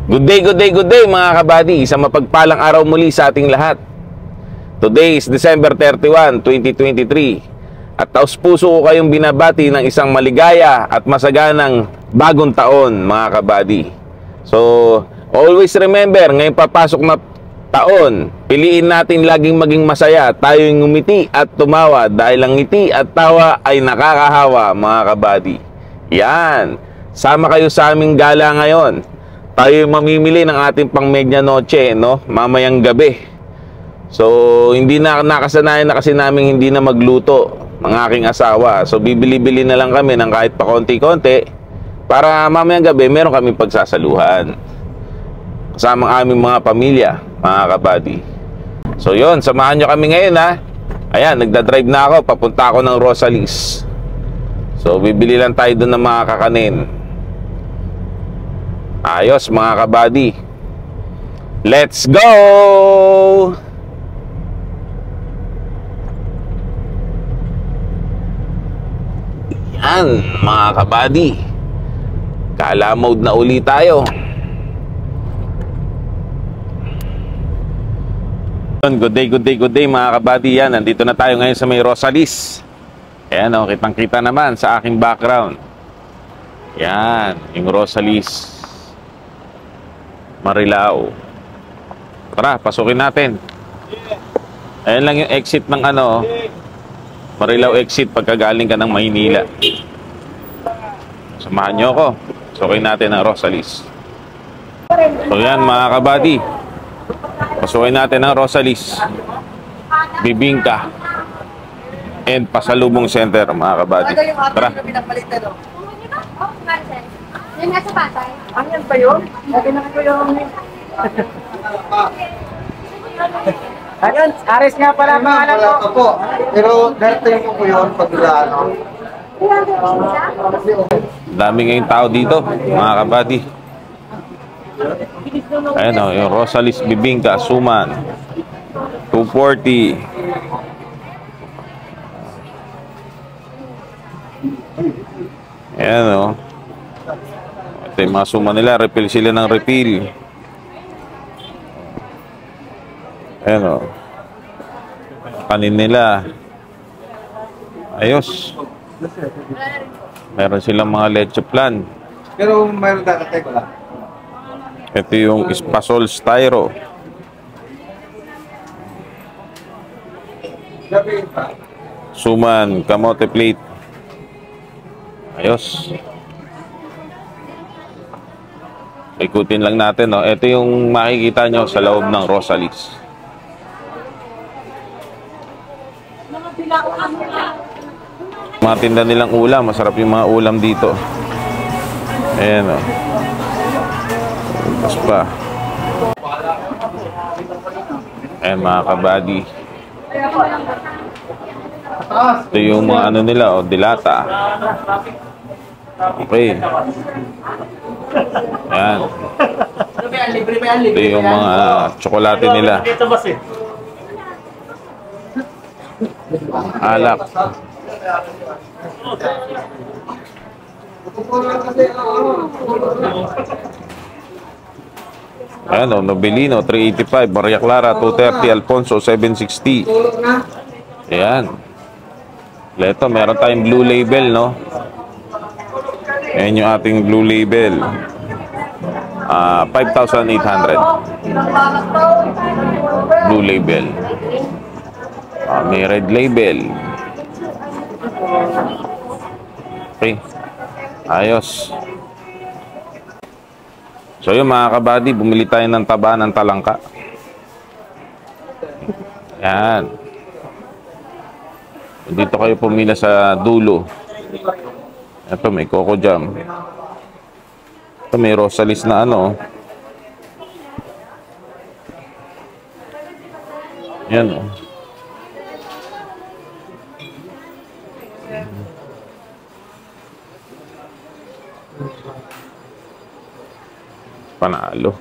Good day, good day, good day mga kabady. Isang mapagpalang araw muli sa ating lahat. Today is December 31, 2023. At taos puso ko kayong binabati ng isang maligaya at masaganang bagong taon mga kabady. So, always remember, ngayong papasok na taon, piliin natin laging maging masaya. Tayo'y ngumiti at tumawa dahil ang ngiti at tawa ay nakakahawa mga kabady. Yan, sama kayo sa aming gala ngayon. Tayo'y mamimili ng ating pang medianoche, no? Mamayang gabi. So, hindi na nakasanayan na kasi namin hindi na magluto ng aking asawa. So, bibili-bili na lang kami ng kahit pa konti-konti para mamayang gabi meron kaming pagsasaluhan kasama ang aming mga pamilya, mga kabady. So, yun, samahan nyo kami ngayon, ha? Ayan, nagdadrive na ako. Papunta ako ng Rosalis. So, bibili lang tayo doon ng mga kakanin. Ayos mga kabady. Let's go! Yan mga kabady. Kala mode na uli tayo. Good day, good day, good day mga kabady. Yan, nandito na tayo ngayon sa may Rosalis. Ayan o, kitang-kita naman sa aking background. Yan, yung Rosalis Marilao. Tara, pasukin natin. Ayan lang yung exit ng ano, Marilao exit pagkagaling ka ng Maynila. Samahan nyo ako. Pasukin natin ang Rosalis. So yan mga kabady, pasukin natin ang Rosalis, Bibingka and Pasalubong Center mga kabady. Tara. Yung nasa patay. Ano yan ba yun? Lagi na ko yung... Ayun, Aris nga pala mga anak ko. Wala po. Pero darating ko po yun pag ano. Dami ngayong tao dito mga kabady. Ayan o, yung Rosalis Bibingka Suman 240. Ayan o, ito yung mga suma nila. Refill sila ng refill. Ayan o, kanin nila. Ayos. Meron silang mga leche plan. Pero mayroon datatay ko lang. Ito yung Espasol Styro. Suman kamote plate. Ayos. Ikutin lang natin, no? Ito yung makikita nyo sa loob ng Rosalis. Mga tinda nilang ulam. Masarap yung mga ulam dito. Ayan, o. Tapos pa. Ayan mga kabady. Ito yung mga ano nila, o, dilata. Okay. Ayan. Ito yung mga tsokolate nila. Alak. Ayan o, Novelino 385, Maria Clara 230, Alfonso 760. Ayan. Ito, meron tayong Blue Label, no? Ayan yung ating Blue Label. 5,800. Blue Label. May Red Label. Okay. Ayos. So yun mga kabady, bumili tayo ng taba ng talangka. Yan. Dito kayo pumila sa dulo. Ito may Coco Jam. Ito may Rosalis na ano. Yan o. Panalo.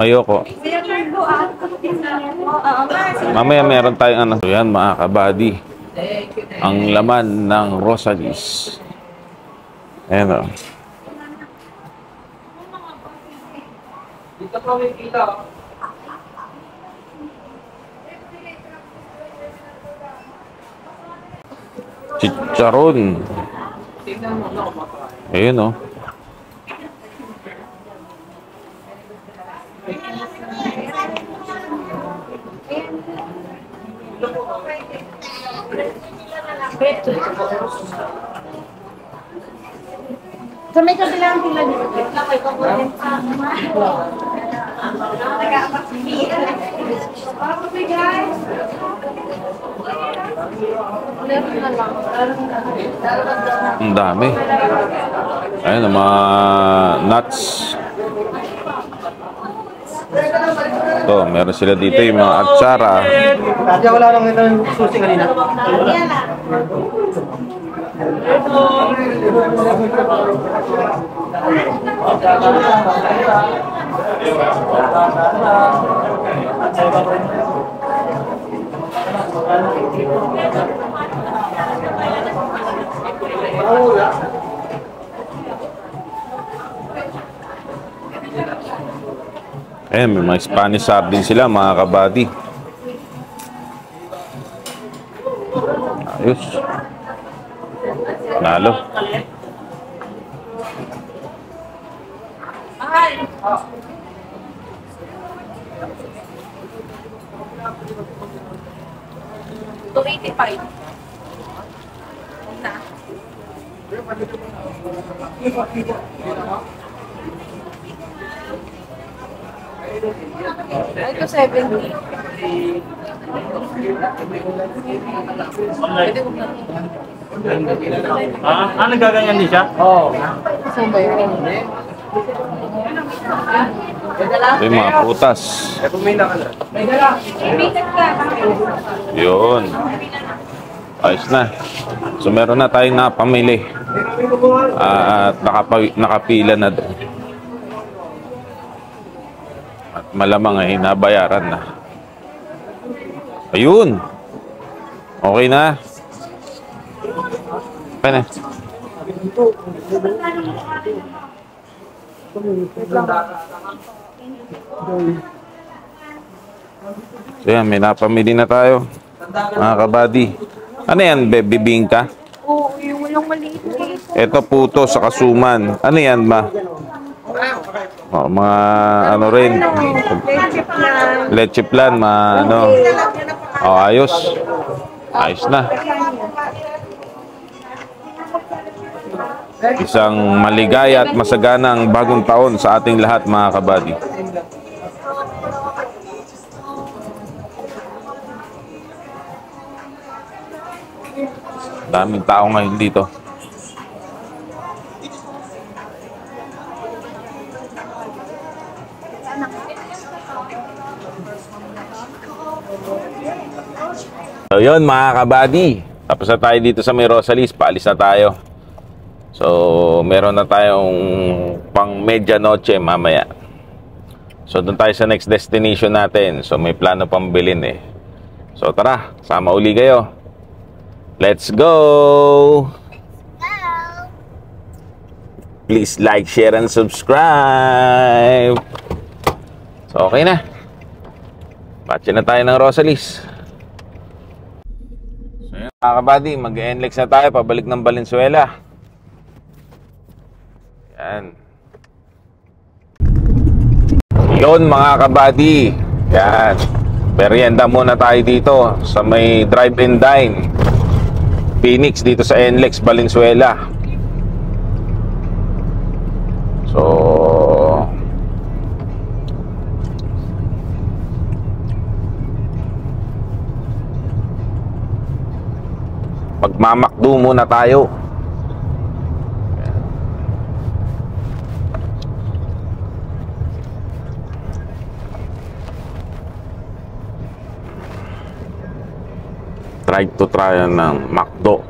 Ayoko. Mamaya meron tayong ano. Yan mga kabady. Ang laman ng Rosalis. Ayan o. Dito po may kita. Chicharon. Ayun o. Sa may kabilang pila dito. Ang dami. Ayun, ang mga nuts. Ito, meron sila dito yung mga atsara. Kaya wala lang ito yung susi kanina. Ayan, may mga Spanish sardine sila, mga kabady. Ayos. Nalo. $285. Na. Ito 70. Nagaganyan din siya? Oo. Saan ba yun? Ito yung mga prutas. Yun. Ayos na. So meron na tayong napamili. At nakapila na doon. At malamang ay nabayaran na. Ayun. Okay na. Okay na. So yan, may napamili na tayo. Mga kabady. Ano yan, bibingka? Oo, yung walang maliit na case. Ito puto sa kasuman. Ano yan ba? Oh, mga ano rin. Leche plan, ano. Oh, ayos. Ayos na. Isang maligaya at masaganang bagong taon sa ating lahat, mga kabady. Daming tao ngayon dito. So yun mga kabady, tapos na tayo dito sa may Rosalis, paalis na tayo. So meron na tayong pang medianoche mamaya. So doon tayo sa next destination natin. So may plano pang bilhin eh. So tara, sama uli kayo. Let's go! Please like, share, and subscribe. So okay na. Patch na tayo ng Rosalis. So yun mga kabady, mag-NLEX na tayo, pabalik ng Valenzuela. Yan. Yun mga kabady. Yan. Merienda muna tayo dito sa may drive-in dine Phoenix dito sa NLEX Valenzuela. So magmamakdo muna tayo. Try ng McDo.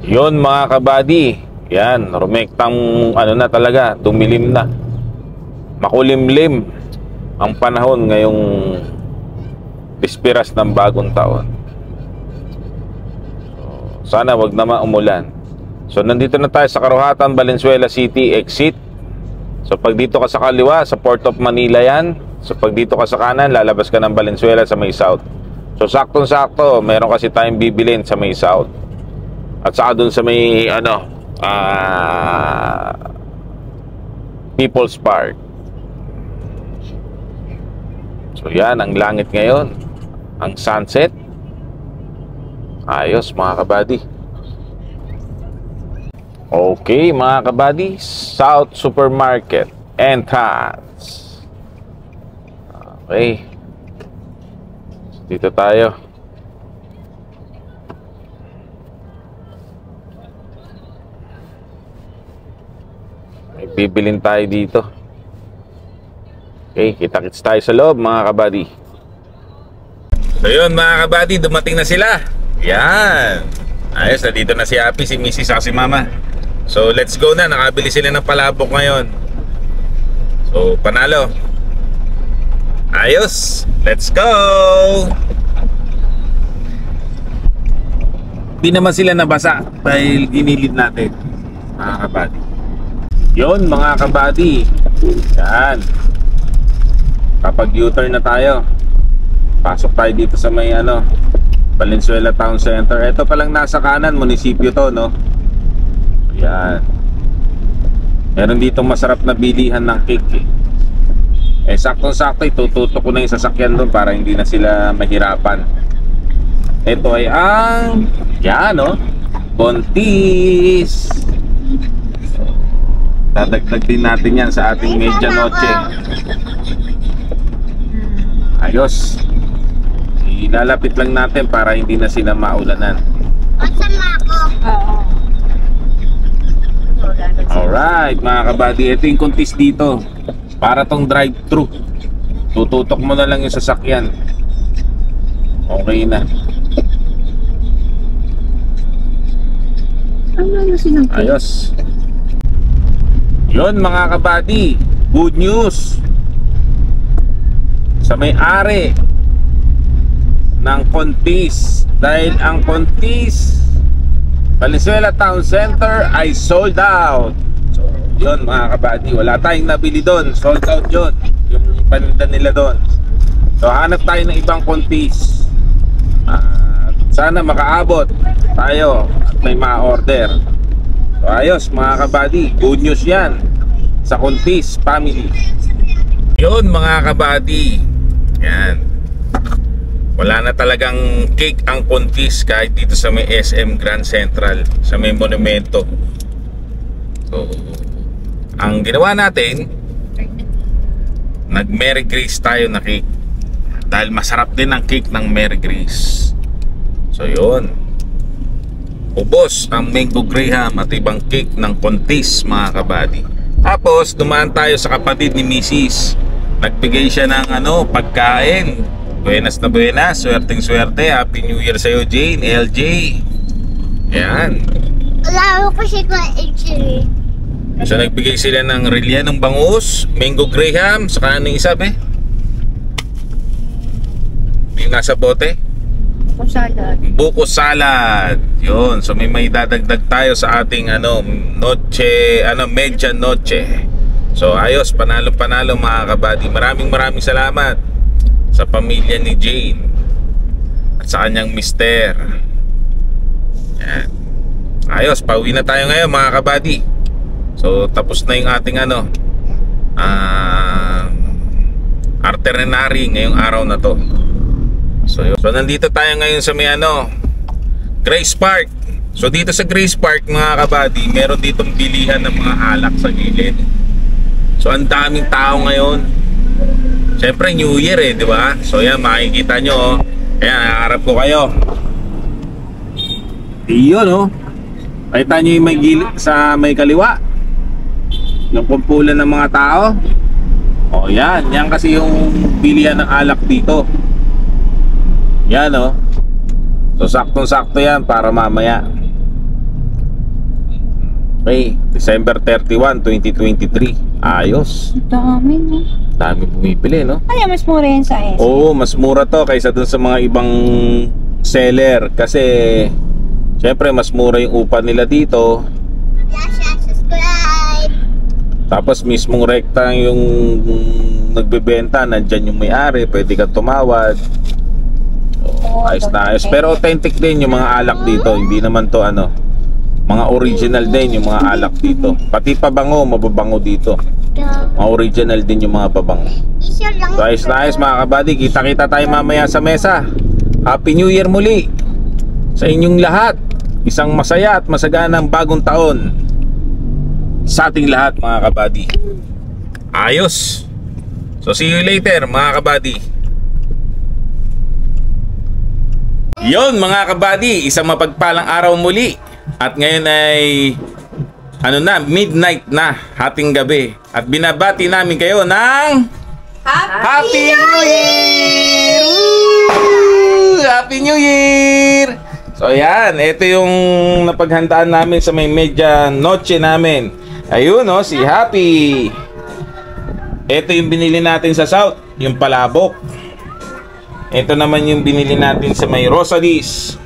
Yun mga kabady, yan, rumektang ano na talaga, tumilim na. Makulimlim ang panahon ngayong bisperas ng bagong taon. So, sana wag naman umulan. So nandito na tayo sa Karuhatan, Valenzuela City exit. So pag dito ka sa kaliwa, sa Port of Manila yan. So pag dito ka sa kanan, lalabas ka ng Valenzuela sa may south. So saktong-sakto, meron kasi tayong bibilin sa may south. At saka dun sa may People's Park. So yan ang langit ngayon, ang sunset. Ayos mga kabady. Okay mga kabady, South Supermarket entrance. Okay, dito tayo. May bibilin tayo dito. Okay, kita-kits tayo sa loob mga kabady. So yun mga kabady, dumating na sila. Yan. Ayos, na dito na si Happy, si Mrs. at si Mama. So let's go na, nakabili sila ng palabok ngayon. So panalo. Ayos, let's go. Di naman sila nabasa dahil ginilid natin mga kabady. Yun mga kabady. Yan. Kapag U-turn na tayo, pasok tayo dito sa may Valenzuela Town Center. Ito palang nasa kanan, munisipyo to, no? Yan. Meron dito masarap na bilihan ng cake eh. Saktong-sakto, itututok ko na yung sasakyan doon para hindi na sila mahirapan. Ito ay ang Contis. Dadagdag din natin yan sa ating medianoche. Ayos. Ilalapit lang natin para hindi na sila maulanan. Alright mga kabady, ito yung Contis dito. Para tong drive-thru. Tututok mo na lang yung sasakyan. Okay na. Ayos. Yun mga kabady, good news sa may-ari ng Contis. Dahil ang Contis Valenzuela Town Center ay sold out. So yun mga kabady, wala tayong nabili doon. Sold out yun, yung paninda nila doon. So hanap tayo ng ibang Contis. Sana makaabot tayo at may ma-order. So ayos mga kabady, good news yan sa Contis family. Yun mga kabady, yan, wala na talagang cake ang Contis kahit dito sa may SM Grand Central, sa may monumento. So ang ginawa natin, nag Mary Grace tayo na cake dahil masarap din ang cake ng Mary Grace. So yun, ubos ang Mango Graham at ibang cake ng Contis mga kabady. Tapos dumaan tayo sa kapatid ni Mrs. Nagbigay siya ng pagkain. Buenas na buenas, swerteng swerte. Happy New Year sa'yo Jane, LJ. Yan. Wala ko kasi ko actually. So nagbigay sila ng rilya ng bangus, Mango Graham, saka ano yung isa be? Yung nasa bote? Salad. Buko salad. Yun. So may dadagdag tayo sa ating medianoche. So ayos, panalo mga kabady. Maraming salamat sa pamilya ni Jane at sa kanyang mister. Yan. Ayos, pauwi na tayo ngayon mga kabady. So tapos na yung ating itinerary ngayong araw na to. So nandito tayo ngayon sa may Grace Park. So dito sa Grace Park mga kabady, meron ditong bilihan ng mga alak sa gilid. So ang daming tao ngayon. Siyempre New Year di ba? So yan, makikita nyo ayan, nakaharap ko kayo. Iyon Kita nyo yung may gilid sa may kaliwa, yung kumpulan ng mga tao. Yan kasi yung bilihan ng alak dito. Yan So saktong-sakto yan para mamaya. Okay, December 31, 2023. Ayos. Dami, no? Dami bumibili, no? Ay, mas mura yan sa S. Oo, mas mura to kaysa dun sa mga ibang seller. Kasi, syempre, mas mura yung upa nila dito. Subscribe. Tapos mismong rekta yung nagbebenta, nandyan yung may-ari, pwede kang tumawad. Ayos na ayos. Pero authentic din yung mga alak dito. Hindi naman to ano, mga original din yung mga alak dito. Pati pabango, mababango dito. Mga original din yung mga pabango. Isa lang. So ayos na ayos mga kabady. Kita-kita tayo mamaya sa mesa. Happy New Year muli sa inyong lahat. Isang masaya at masaganang bagong taon sa ating lahat mga kabady. Ayos. So see you later mga kabady. Yon mga kabady, isang mapagpalang araw muli. At ngayon ay ano na, midnight na, hating gabi. At binabati namin kayo ng Happy New Year! Woo! Happy New Year! So ayan, ito yung napaghandaan namin sa may medya noche namin. Ayun oh, si Happy. Ito yung binili natin sa South, yung palabok. Ito naman yung binili natin sa may Rosalis,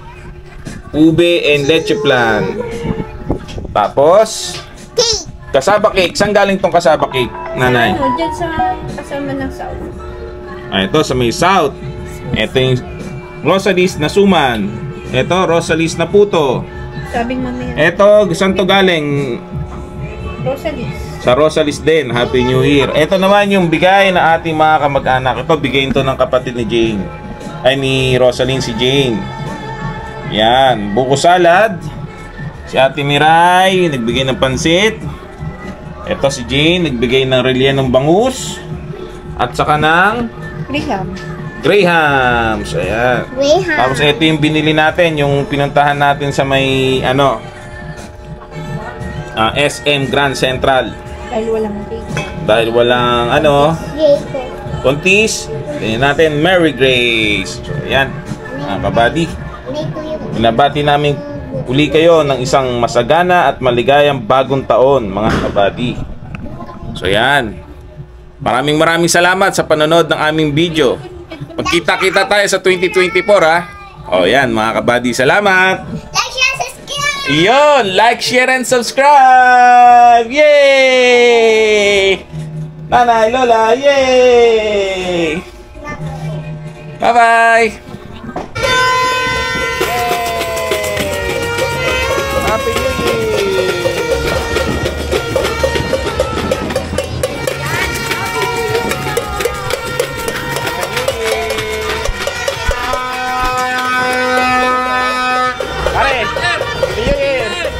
ube and leche flan. Tapos kasaba cake. Saan galing tong kasaba cake, nanay? Ano, dyan sa kasama ng South. Ito sa may South. Ito yung Rosalis na suman. Ito Rosalis na puto. Sabing mamaya. Ito saan to galing? Rosalis. Sa Rosalis din. Happy New Year. Ito naman yung bigay na ating mga kamag-anak. Ito bigayin to ng kapatid ni Jane. Ay ni Rosalyn, si Jane. Yan, buko salad. Si Ate Miray nagbigay ng pansit. Ito si Jane nagbigay ng rellenong bangus. At saka ng Graham. So ayan. Tapos ito yung binili natin, yung pinuntahan natin sa may ano, SM Grand Central. Dahil walang ano, kontis. Tingnan natin Mary Grace. So ayan mga kabady, binabati namin uli kayo ng isang masagana at maligayang bagong taon mga kabady. So yan, maraming salamat sa panonood ng aming video. Magkita-kita tayo sa 2024 ha. O yan mga kabady, salamat. Like, share, subscribe. Iyon, like, share, and subscribe. Yay! Nanay, Lola, yay! Bye-bye! Happy New Year! Pare! Happy New Year!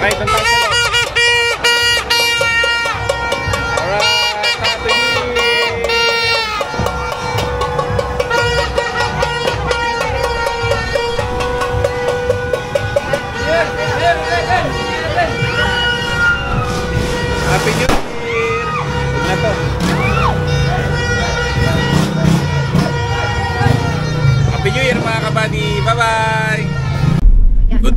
Okay, doon tayo sa loob. Happy New Year! Huwag na to. Happy New Year mga kabady! Bye-bye!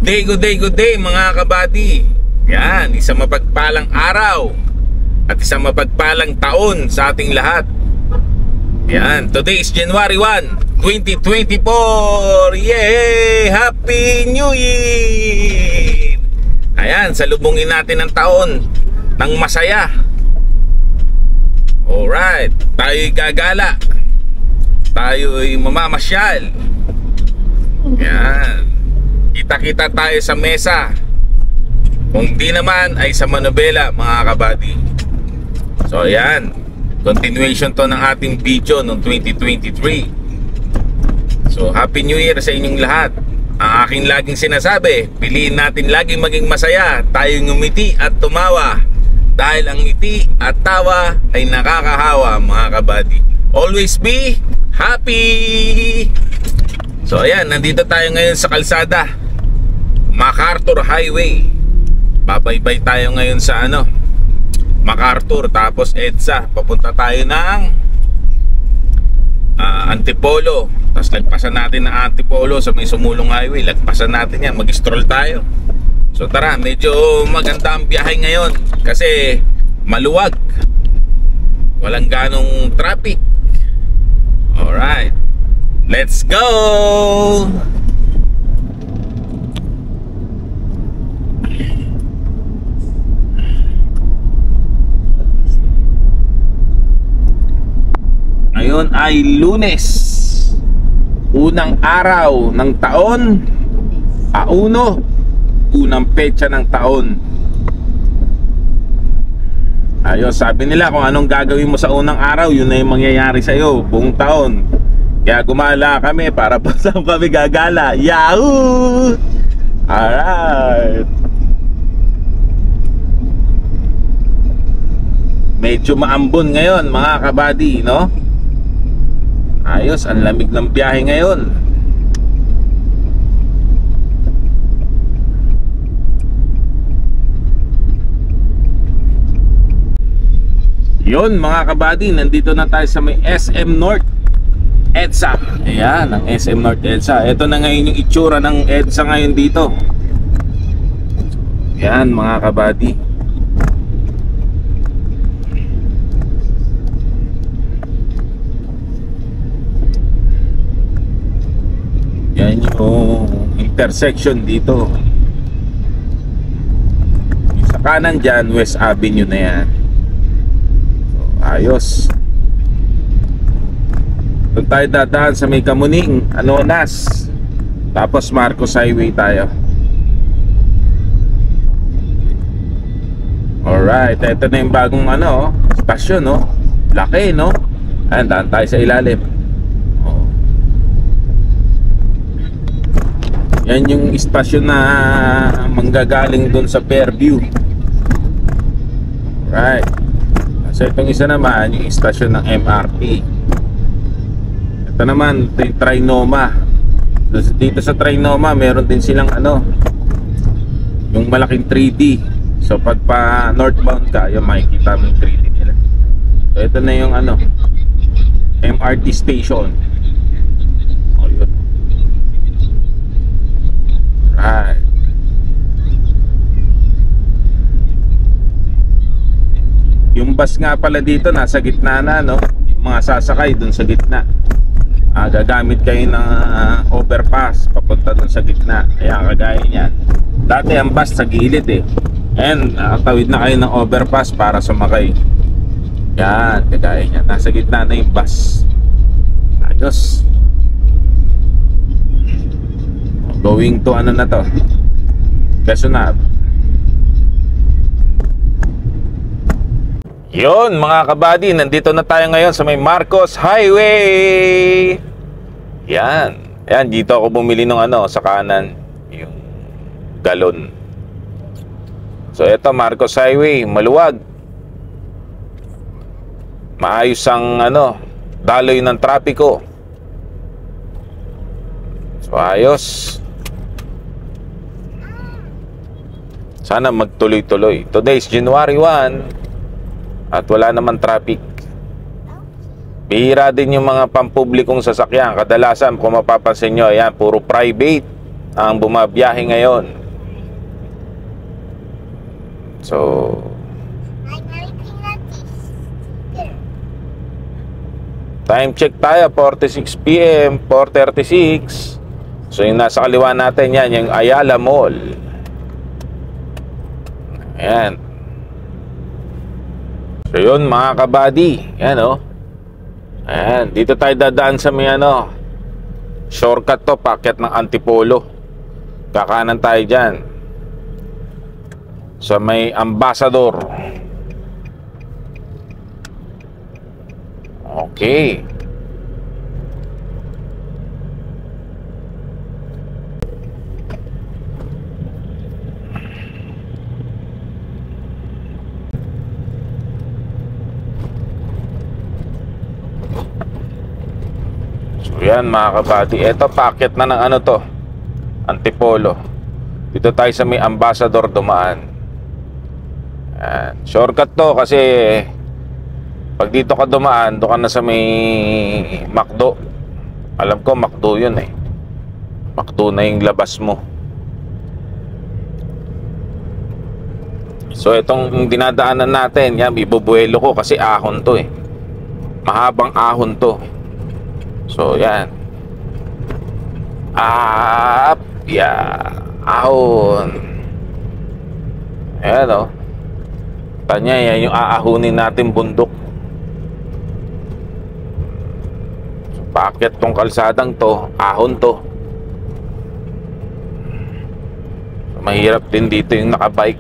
Good day mga kabady! Yan, isang mapagpalang araw at isang mapagpalang taon sa ating lahat. Yan, today is January 1, 2024! Yay! Happy New Year! Ayan, salubungin natin ang taon ng masaya. Alright, tayo'y gagala, tayo'y mamamasyal. Yan, kita-kita tayo sa mesa. Kung di naman ay sa manobela mga kabady. So yan, continuation to ng ating video noong 2023. So Happy New Year sa inyong lahat. Ang aking laging sinasabi, piliin natin laging maging masaya, tayong ngumiti at tumawa. Dahil ang ngiti at tawa ay nakakahawa mga kabady. Always be happy! So ayan, nandito tayo ngayon sa kalsada MacArthur Highway. Babaybay tayo ngayon sa MacArthur, tapos EDSA. Papunta tayo ng Antipolo. Tapos lagpasan natin ang Antipolo sa may Sumulong Highway. Lagpasan natin yan, mag-stroll tayo. So tara, medyo maganda ang biyahe ngayon kasi maluwag, walang ganong traffic. Alright, let's go! Ngayon ay Lunes, unang araw ng taon, unang petsa ng taon. Ayos, sabi nila kung anong gagawin mo sa unang araw, yun na yung mangyayari sa'yo buong taon. Kaya gumala kami para pa saan kami gagala. Yahoo! Alright, medyo maambon ngayon mga kabady, no? Ayos, ang lamig ng biyahe ngayon. Yun mga kabady, nandito na tayo sa may SM North EDSA. Ayan, ang SM North EDSA. Ito na ngayon yung itsura ng EDSA ngayon dito. Ayan mga kabady. Yan yung intersection dito. Yung sa kanan dyan, West Avenue na yan. Ayos. Doon tayo dadaan sa may Kamuning, Anonas. Tapos Marcos Highway tayo. Alright, ito na yung bagong stasyon, no? Laki, no? Ayan, daan tayo sa ilalim. Yan yung istasyon na manggagaling doon sa Fairview. Right. So itong isa naman yung istasyon ng MRT. Ito naman, ito yung Trinoma. So dito sa Trinoma meron din silang yung malaking 3D. So pag pa northbound ka, yung makikita mo yung 3D nila. So ito na yung MRT station. O yun. Right. Yung bus nga pala dito nasa gitna na, no? Yung mga sasakay dun sa gitna. Gagamit kayo ng overpass papunta dun sa gitna. Kaya kagaya niyan. Dati ang bus sa gilid And tawid na kayo ng overpass para sumakay. Yan, kagaya niyan. Nasa gitna na yung bus. Ayos. Going to na to? Quezon. Yun mga kabady, nandito na tayo ngayon sa may Marcos Highway. Yan. Yan, dito ako bumili ng sa kanan, yung galon. So ito, Marcos Highway, maluwag. Maayos ang daloy ng trapiko. So ayos. Sana magtuloy-tuloy. Today is January 1 at wala naman traffic. Bihira din yung mga pampublikong sasakyan. Kadalasan, kung mapapansin nyo, ayan, puro private ang bumabiyahe ngayon. So, time check tayo, 46 PM, 4:36. So, yung nasa kaliwa natin, yan, yung Ayala Mall. Ayan. So, yun, mga kabady. Yan, Ayan, dito tayo dadaan sa may shortcut to, packet ng Antipolo. Kakanan tayo dyan sa may Ambassador. Okay. Yan mga kabady, eto packet na ng Antipolo. Dito tayo sa may Ambassador dumaan. Yan. Shortcut to kasi pag dito ka dumaan, doon ka na sa may McDo. Alam ko McDo yun McDo na yung labas mo. So itong dinadaanan natin, yan, ibubuelo ko kasi ahon to mahabang ahon to. So yan. Up, ahon. Ayan Tanya, yan yung aahunin natin bundok. So, packet tong kalsadang to, ahon to. So, mahirap din dito yung nakabike.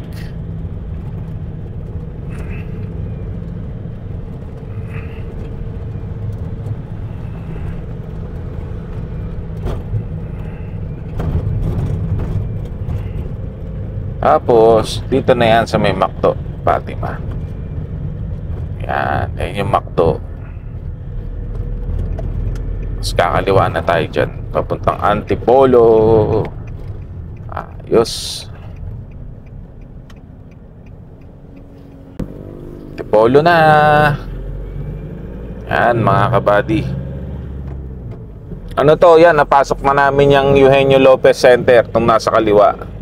Tapos, dito na yan sa may McDo, Fatima. Yan, yan yung McDo. Mas kakaliwa na tayo dyan. Papuntang Antipolo. Ayos. Antipolo na. Yan, mga kabady. Ano to? Yan, napasok na namin yung Eugenio Lopez Center, itong nasa kaliwa.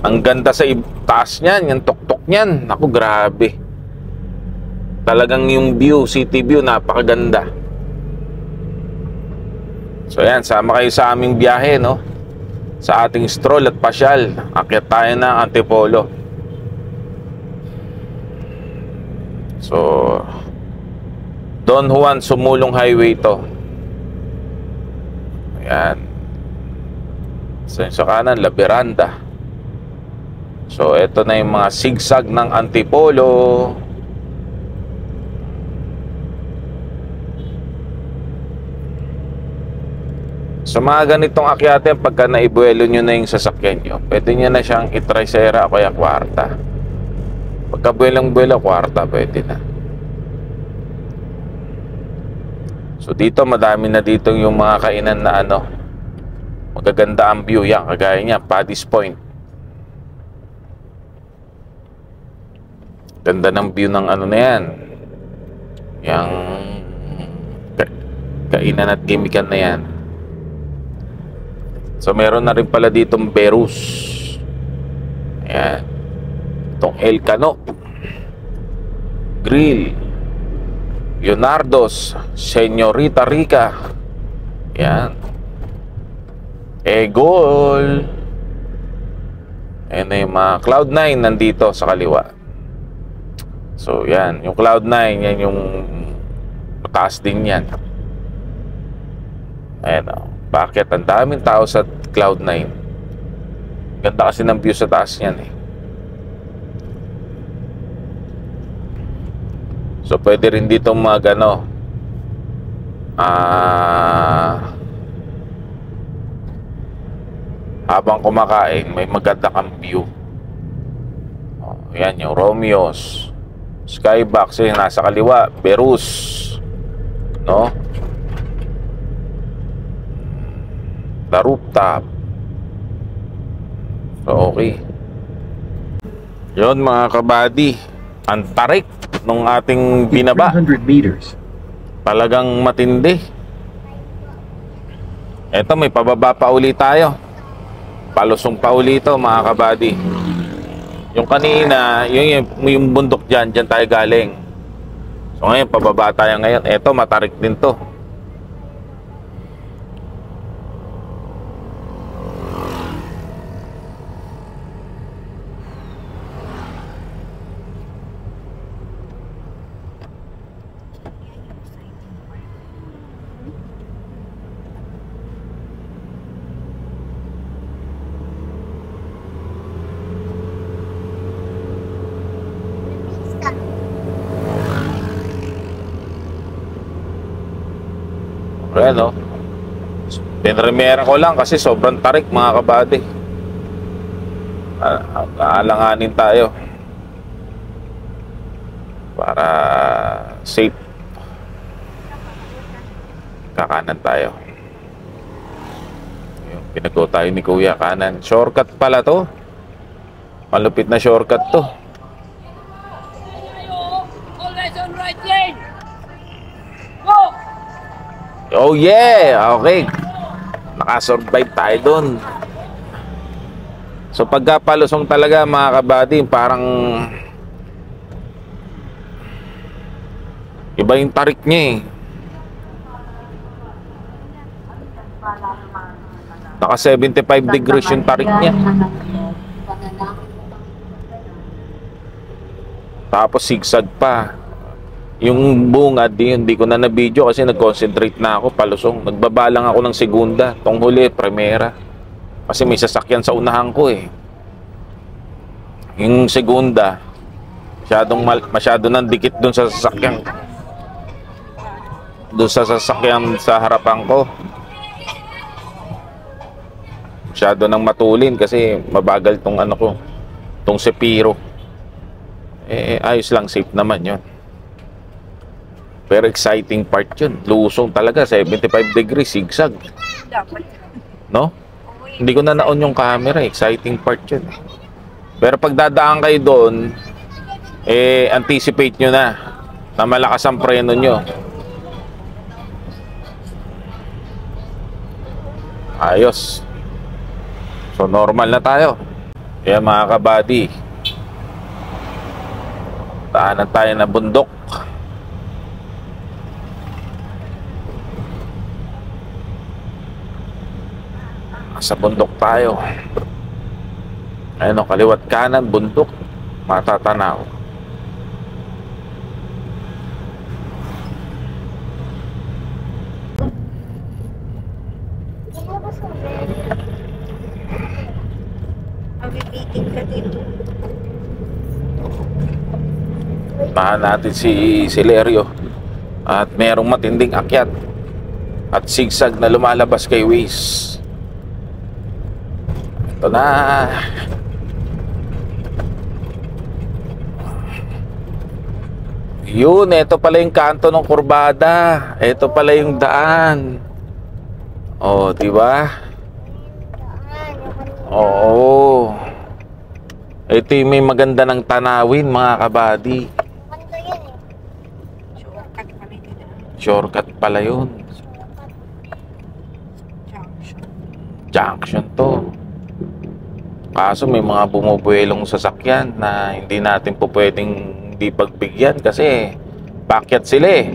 Ang ganda sa taas niyan, yung tuktok niyan. Naku, grabe. Talagang yung view, city view, napakaganda. So yan, sama kayo sa aming biyahe, sa ating stroll at pasyal. Akyat tayo ng Antipolo. So, Don Juan Sumulong Highway to. Ayan. Sa kanan, La Veranda. So, ito na yung mga sigsag ng Antipolo. Sa mga ganitong akyatin, pagka naibuelo nyo na yung sasakyan nyo, pwede nyo na siyang i-trisera o kaya kwarta. Pagka buwelang-buwela, kwarta, pwede na. So, dito, madami na dito yung mga kainan na magaganda ang view. Yan, kagaya niya, Paddy's Point. Ganda ng view ng na yan. Yang kainan at gimikan na yan. So meron na rin pala ditong Berus. Ayan. Itong El Cano Grill, Leonardo's, Señorita Rica. Ayan. Egol. Ayan na yung mga Cloud9 nandito sa kaliwa. So yan, yung Cloud9, yan yung mataas din yan. Ayan bakit? Ang daming tao sa Cloud9. Ganda kasi ng view sa taas yan So pwede rin dito habang kumakain, may maganda kang view. Ayan yung Romeos. Skybox yung nasa kaliwa. Berus, no? The rooftop. So okay. Yun mga kabady, ang tarik nung ating binaba. 300 meters. Talagang matindi. Eto, may pababa pa uli tayo. Palusong pa uli ito mga kabady. Yung kanina, yung bundok dyan tayo galing. So ngayon, pababa tayo ngayon. Eto, matarik din to. Ayan, no? Pinremera ko lang kasi sobrang tarik mga kabady. Aalanganin tayo para safe. Kakanan tayo. Pinag-go tayo ni Kuya, kanan. Shortcut pala to. Malupit na shortcut to. Always on right lane. Go! Oh yeah! Okay. Nakasurvive tayo dun. So pagka palusong talaga mga kabady, parang iba yung tarik niya eh. Naka 75 degrees yung tarik niya. Tapos zigzag pa. Yung bungad, hindi ko na na-video kasi nag-concentrate na ako, palusong. Nagbaba lang ako ng segunda. Tong huli, primera. Kasi may sasakyan sa unahan ko eh. Yung segunda, masyado nang dikit dun sa sasakyan. Dun sa sasakyan sa harapan ko. Masyado nang matulin kasi mabagal tong ano ko, tong Sepiro. Eh, ayos lang, safe naman yun. Pero exciting part yun. Lusong talaga, 75 degrees, zigzag. No? Hindi ko na na-on yung camera. Exciting part yun. Pero pag dadaan kayo doon, eh, anticipate nyo na malakas ang preno nyo. Ayos. So, normal na tayo. Kaya mga kabady, daanan tayo na bundok. Sa bundok tayo. Ayun o, kaliwat kanan, bundok. Matatanaw. Mabibitin ka dito. Tahan natin si Celerio. At merong matinding akyat. At zigzag na lumalabas kay Waze. Ito na. Yun, ito pala yung kanto ng kurbada. Ito pala yung daan. Oh, di ba? Oo. Ito yung may maganda ng tanawin, mga kabady. Shortcut pa rin nila. Shortcut pala yun. Junction to. Kaso may mga bumubuelong sasakyan na hindi natin po pwedeng hindi pagbigyan kasi pakyat sila eh.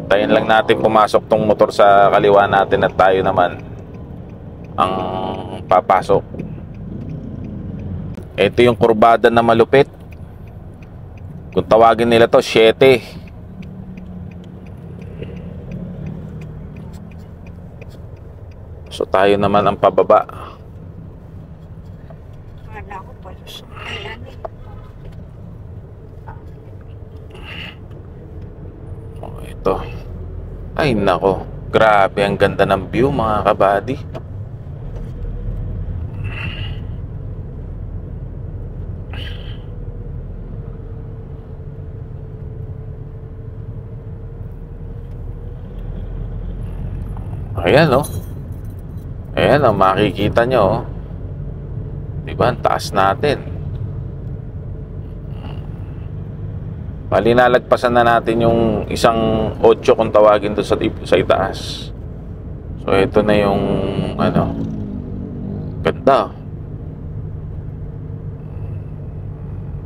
Tayin lang natin pumasok tong motor sa kaliwa natin at tayo naman ang papasok. Ito yung kurbada na malupit. Kung tawagin nila to, 7. So tayo naman ang pababa. Kala ko pa siya. Ayan eh. Oh, ito. Ay nako, grabe ang ganda ng view mga kabady. Ayan, oh. Ayan, oh, makikita nyo, oh. Diba, ang taas natin. Bali, nalagpasan na natin yung isang 8 kung tawagin doon sa itaas. So, ito na yung, ano, ganda.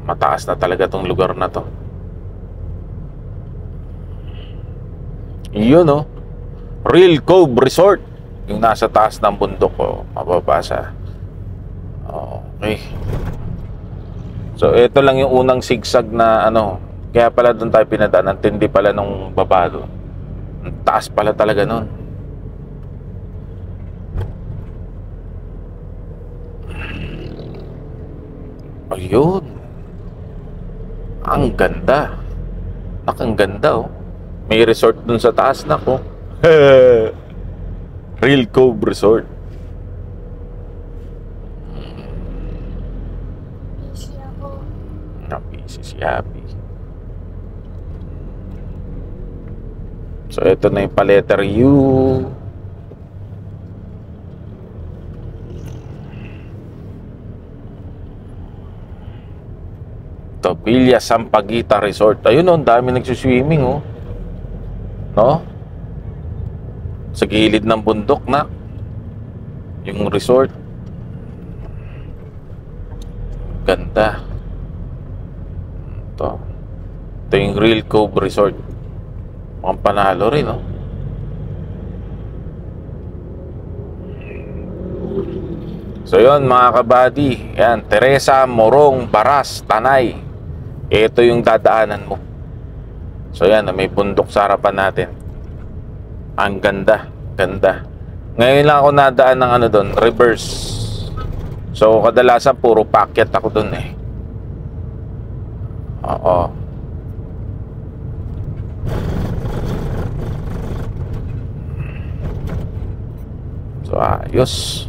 Mataas na talaga tong lugar na to. Yun, oh. Real Cove Resort. Yung nasa taas ng bundok ko, mababasa. Okay. So, ito lang yung unang sigsag na ano. Kaya pala doon tayo pinadaan. Ang tindi pala nung baba doon. Ang taas pala talaga nun. Ayun. Ang ganda. Ang ganda, oh. May resort dun sa taas na ko. Real Cove Resort. Busy si Happy. So, ito na yung pa-letter U. Villa Sampaguita Resort. Ayun, oh, ang dami nagsuswimming, oh. No? Sa gilid ng bundok na yung resort. Ganda. Ito yung Real Cove Resort. Mukhang panalo rin, no? So yun, mga kabady. Yan, Teresa, Morong, Baras, Tanay. Ito yung dadaanan mo. So yan, may bundok sa harapan natin. Ang ganda, ganda. Ngayon lang ako nadaan ng ano doon, reverse. So kadalasan puro packet ako doon eh. Oo. So ayos.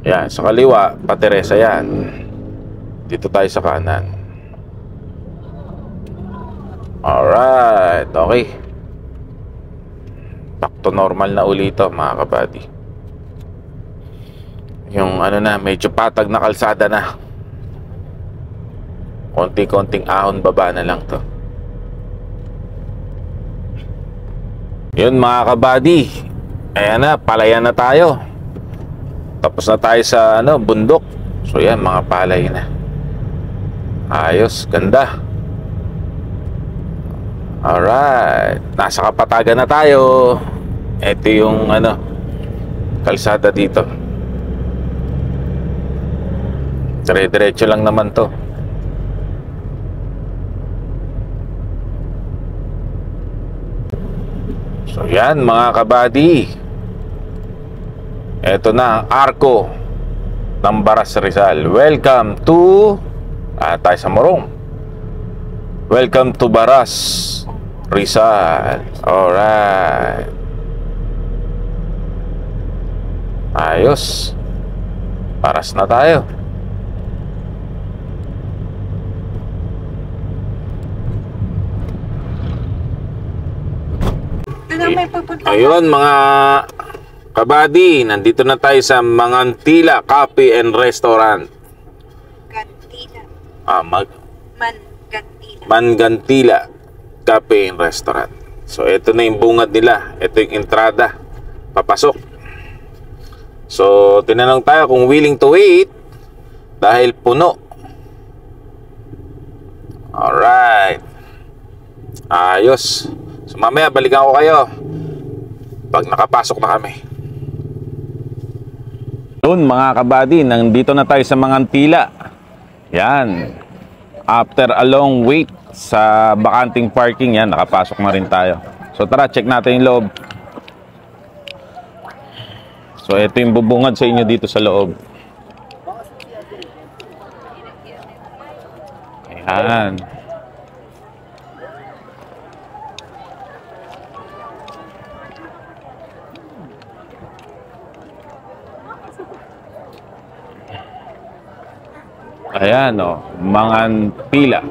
Yan, sa kaliwa, pa Teresa yan. Dito tayo sa kanan. Alright, okay. Back to normal na uli ito, mga kabady. Yung ano na, medyo patag na kalsada na. Konti-konting ahon baba na lang to. Yun, mga kabady. Ayan na, palayan na tayo. Tapos na tayo sa ano, bundok. So yan, mga palay na. Ayos, ganda. Alright, nasa Kapatagan na tayo. Ito yung ano, kalsada dito. Dire-diretso lang naman to. So yan, mga kabady. Ito na ang arko ng Baras Rizal. Welcome to tayo sa Morong. Welcome to Baras Rizal. Alright. Ayos. Baras na tayo. Ayun, mga kabady, nandito na tayo sa Mangantila Cafe and Restaurant. Gantila. Mangantila. Mangantila Cafe and Restaurant. So, ito na yung bungad nila. Ito yung entrada. Papasok. So, tinanong tayo kung willing to wait dahil puno. Alright. Ayos. So, mamaya balikan ko kayo pag nakapasok na kami. Noon, mga kabady, nandito na tayo sa Mangantila. Yan. After a long wait sa bakanting parking, yan, nakapasok na rin tayo. So tara, check natin yung loob. So ito yung bubungad sa inyo dito sa loob. Ayan. Ayan, oh, mangan pila.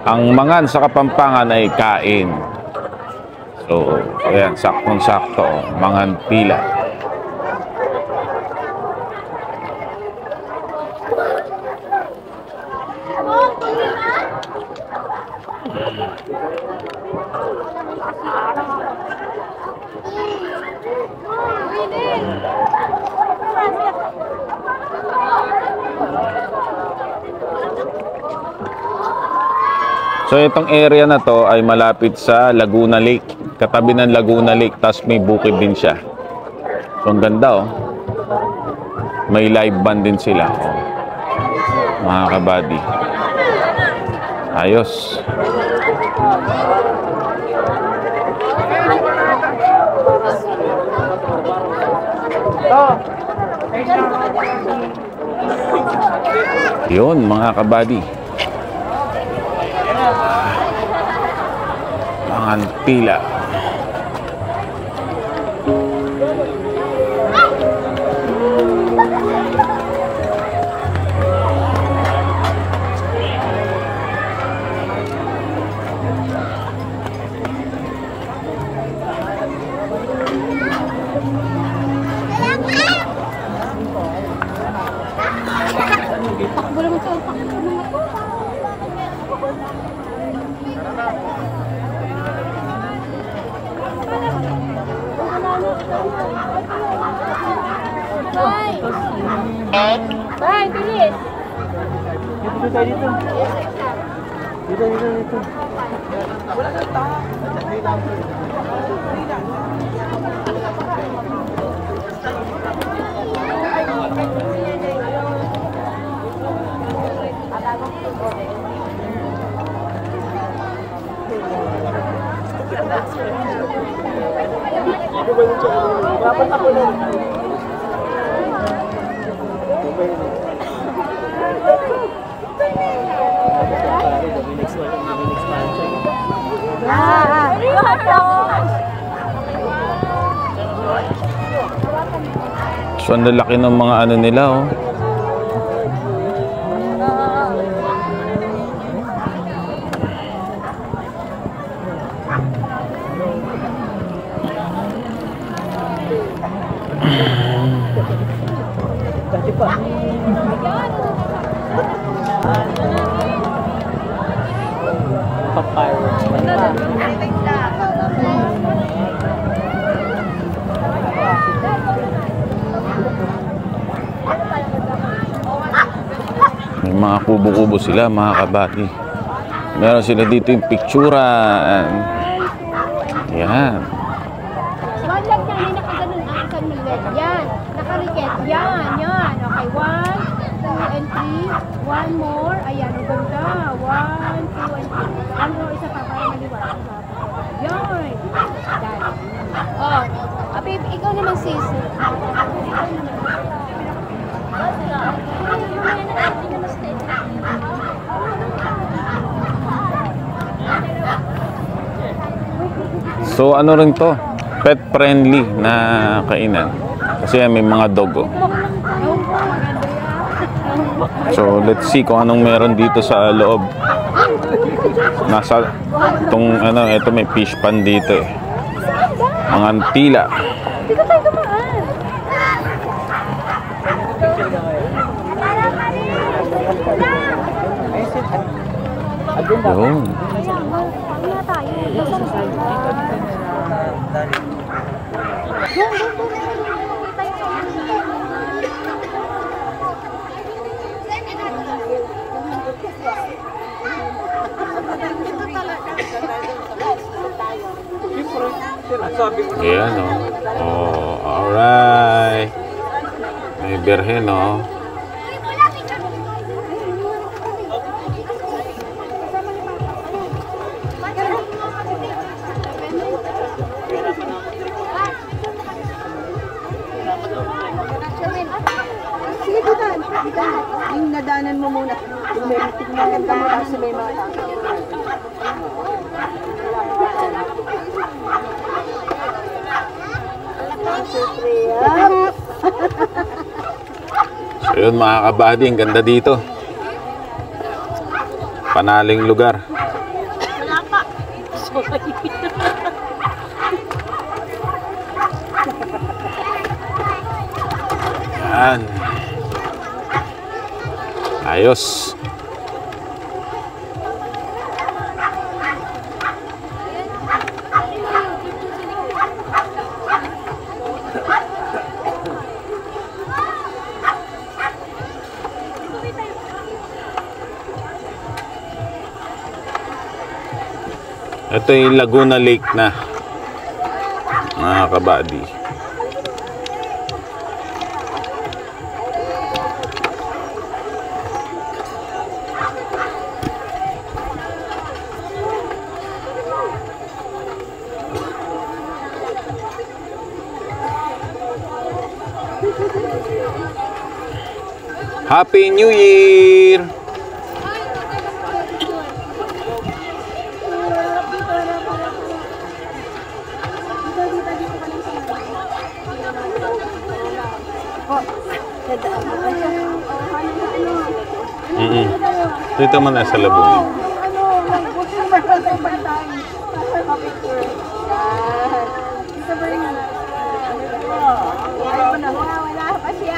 Ang mangan sa Kapampangan ay kain. So, ayan, saktong-sakto, oh, mangan pila. So itong area na to ay malapit sa Laguna Lake. Katabi ng Laguna Lake, tapos may bukid din siya. So ang ganda, oh. May live band din sila, oh. Mga kabady. Ayos. Yun, mga kabady. Mangan pila. Bye, bilis. Dito tayo dito. Dito. Dapat ako na. So ang lalaki ng mga ano nila, oh. Dati pa. Papaya. May mga kubo-kubo sila, mga kabady. Meron sila dito yung picturean. Yan. Wag lang yan, hindi nakaganon ang isang millet. Yan, nakariket. Yan. Okay, 1, 2, and 3. One more. Ayan, ang ganda. 1, 2, and 3. Ano, isa pa para maliwanag. Yan. Dahil. Oh, babe, ikaw naman sis. So ano rin to? Pet friendly na kainan. Kasi may mga dog, oh. So let's see kung anong meron dito sa loob. Nasa tong ano, ito may fish pan dito, eh. Mga antila. Dito tayo dumaan. Yun. Ayan, oh. Oh, alright. May berhen, oh. Sige, Dudan. Yung nadanan mo muna. Tignan ka mo lang sa may mata. So yun, mga kabady, ang ganda dito. Panaling lugar. Wala pa. Sorry. Yan. Ayos. Ito yung Laguna Lake na, mga kabady. Happy New Year! Dito man na sa labong.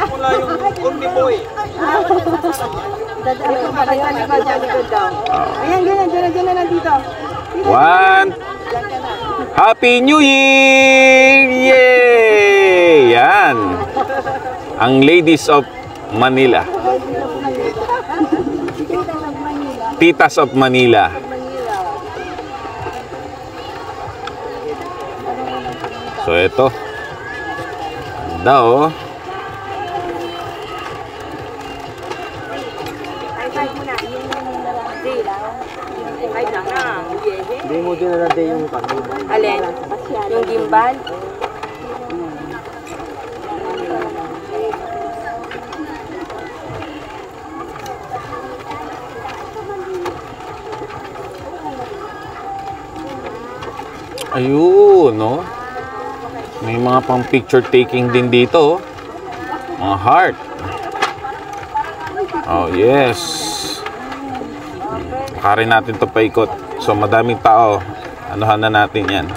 Wala yung only boy. Ayan, dyan na nandito. One. Happy New Year! Yay! Yan. Ang Ladies of Manila. Titas of Manila. So ito. Ganda oh. Hindi mo din na yung kami. Alin? Yung gimbal? Ayun, no? May mga pang picture taking din dito, oh. Mga heart. Oh, yes. Baka rin natin ito paikot. So, madaming tao. Anuhan na natin yan.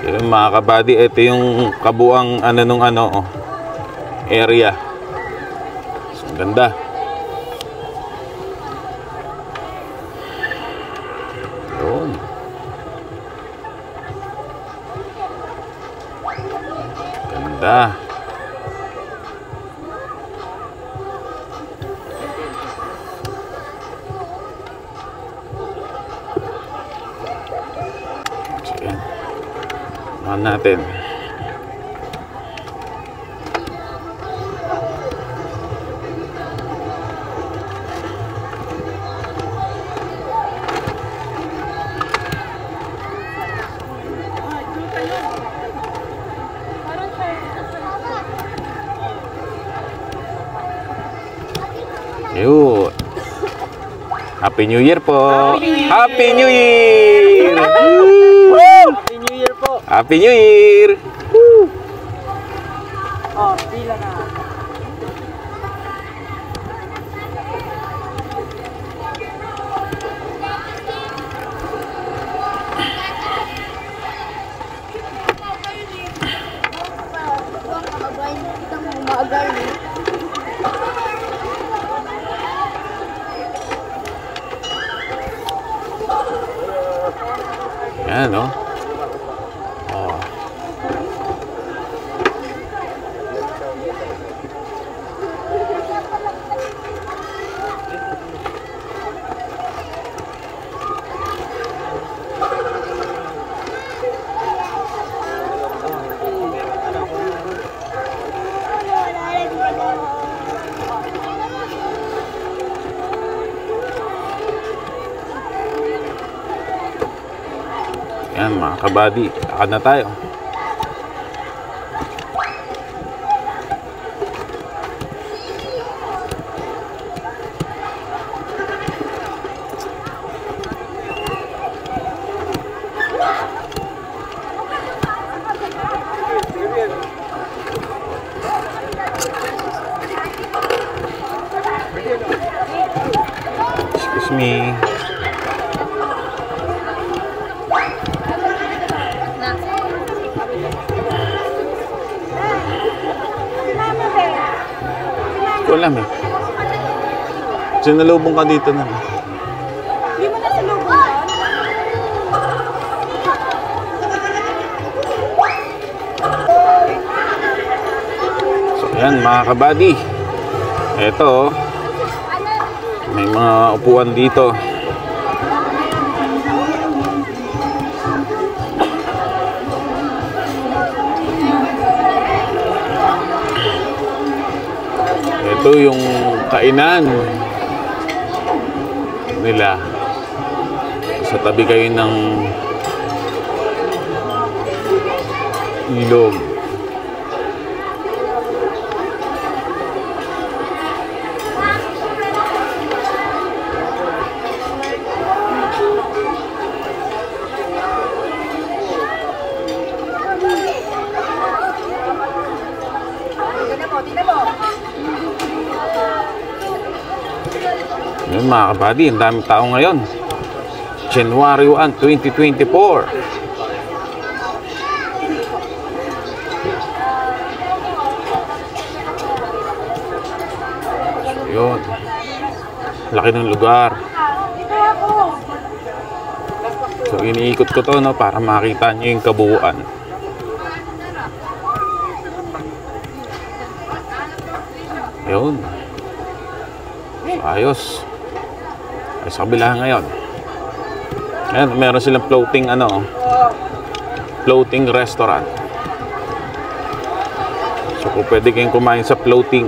So, mga kabady, ito yung kabuang area. So, ganda. Yun. Ganda. So, yan. Mahan natin. Yun. Happy New Year po. Happy New Year. Happy New Year po. Happy New Year. Oh, pila na. Yan, no? Oh. Yan, mga kabady, lakad na tayo. ko alam eh. Sinalubong ka dito na. Hindi mo na sa loob doon? So yan mga kabady. Ito, may mga upuan dito. Ito yung kainan nila. Sa tabi kayo ng ilog. Yun mga kabady, ang daming tao ngayon. January 1, 2024. Yun. Laki ng lugar. So iniikot ko to, no, para makita nyo yung kabuuan. Yun. Ayos. Ay, sa kabila ngayon. Ayan, meron silang floating floating restaurant. So kung pwede kayong kumain sa floating.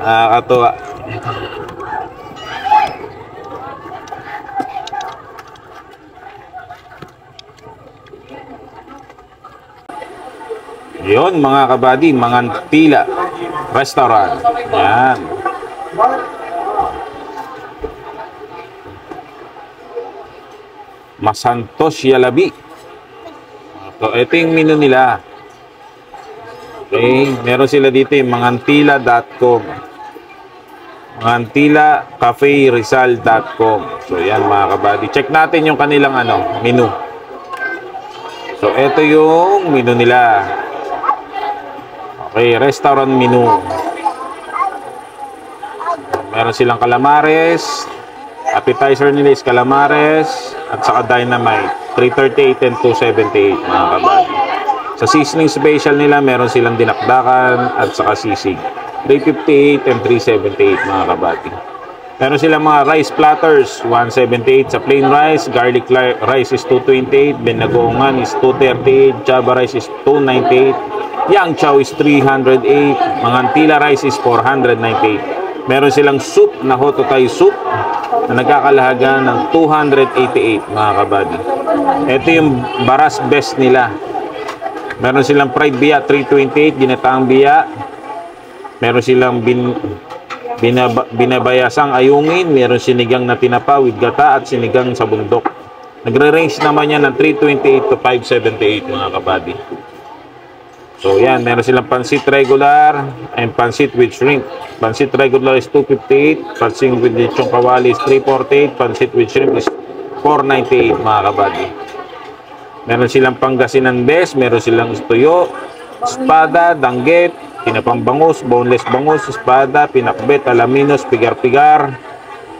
Nakakatuwa. Yun mga kabady, Mangantila Restaurant. Yan. Masantos Yalabi. So, ito yung menu nila. Okay, meron sila dito yung mangantila.com. Mangantilacaferizal.com. So, yan mga kabady. Check natin yung kanilang menu. So, ito yung menu nila. Okay, restaurant menu. Meron silang calamares. Appetizer nila is calamares at saka dynamite. 338 and 278 mga kabady. Sa seasoning special nila, meron silang dinakdakan at saka sisig. 358 and 378 mga kabady. Meron silang mga rice platters. 178 sa plain rice. Garlic rice is 228. Binagoongan is 238. Java rice is 298. Yang chow is 308. Mangantila rice is 498. Meron silang soup na hototay soup na nagkakalahaga ng 288 mga kabady. Ito yung Baras Best nila. Meron silang fried biya 328, ginataang biya. Meron silang binabayasang ayungin. Meron sinigang na tinapa with gata at sinigang sa bundok. Nagre-range naman yan ng 328 to 578 mga kabady. So yan, meron silang pansit regular and pansit with shrimp. Pansit regular is 258, pansit with lechong kawali is 348, pansit with shrimp is 498 mga kabady. Meron silang Pangasinan Best, meron silang tuyo, espada, danggit, tinapang bangus, boneless bangus, espada, pinakbet, alaminos, pigar-pigar,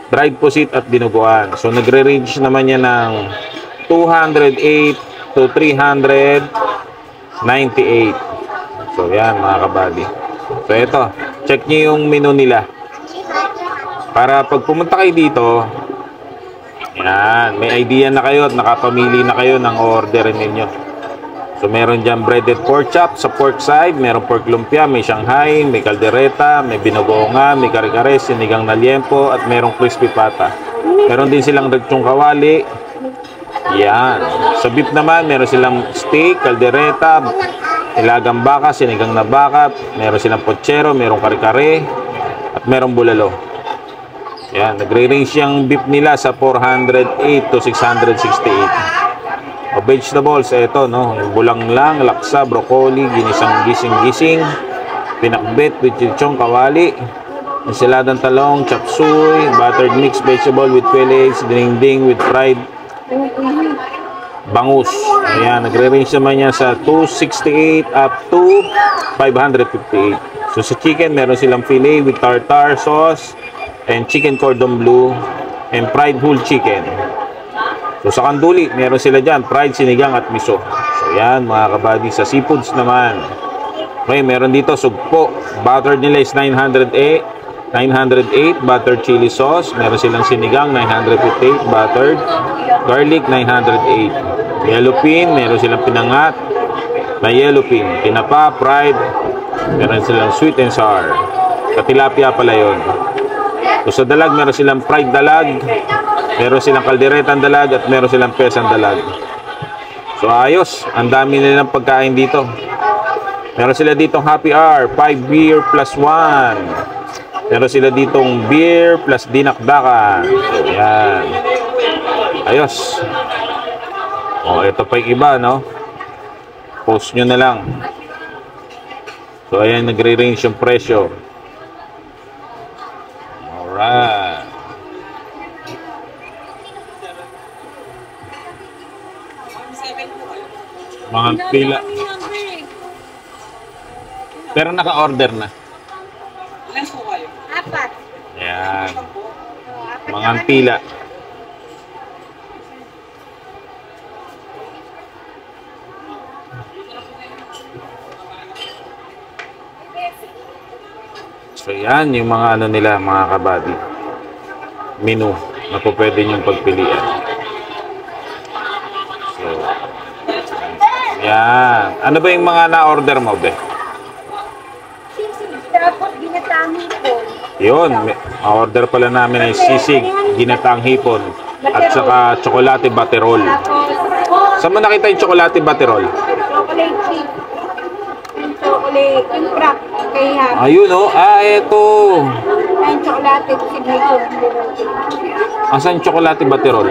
dried pusit at dinuguan. So nagre-range naman yan ng 208 to 398. So yan mga kabady. So ito, check nyo yung menu nila. Para pag pumunta kayo dito, yan, may idea na kayo at nakapamili na kayo ng order ninyo. So meron dyan breaded pork chop sa pork side, meron pork lumpia, may Shanghai, may kaldereta, may binogonga, may kare-kare, sinigang na liempo at merong crispy pata. Meron din silang lechong kawali. Yan. Sa beef naman, meron silang steak, kaldereta, ilagang baka, sinigang na baka, meron silang pochero, merong kare-kare, at merong bulalo. Yan, nagre-range yung beef nila sa 408 to 668. O vegetables, eto, no, bulang lang, laksa, broccoli, ginisang gising-gising, pinakbet with chichong kawali, ensaladang talong, chop suey, buttered mixed vegetable with fillets, dinding with fried bangus. Ayan, nagre-range naman yan sa 268 up to 558. So sa chicken, meron silang filet with tartar sauce and chicken cordon bleu and fried whole chicken. So sa kanduli, meron sila dyan fried sinigang at miso. So yan mga kabady. Sa seafoods naman, okay, meron dito sugpo. Buttered nila is 908 buttered chili sauce. Meron silang sinigang 958 buttered, garlic 908. Yellowfin, meron silang pinangat na yellowfin, tinapa, fried, meron silang sweet and sour. Sa tilapia pala yun. So sa dalag, meron silang fried dalag, meron silang kalderetang dalag at meron silang pesang dalag. So ayos, ang dami nilang pagkain dito. Meron sila ditong happy hour, 5 beer plus 1. Meron sila ditong beer plus dinakdakan. So yan. Ayos. O, ito pa yung iba, no? Post nyo na lang. So, ayan, nagre-range yung presyo. Alright. Mga pila. Pero naka-order na. Ilan po kayo? 4. Ayan. Mga pila. So yan yung mga ano nila, mga kabady. Menu na po pwede niyong pagpilian. So yan. Ano ba yung mga na-order mo, be? Sisig, tapos ginataang hipon. Yun, order pala namin ay sisig, ginataang hipon at saka tsokolate baterol. Tapos, Saan mo nakita yung tsokolate baterol? chocolate chip. chocolate, yung crack, kay Happy. Ayun, oh. Ah, eto. Ay, yung chocolate, signature. Asan chocolate baterol?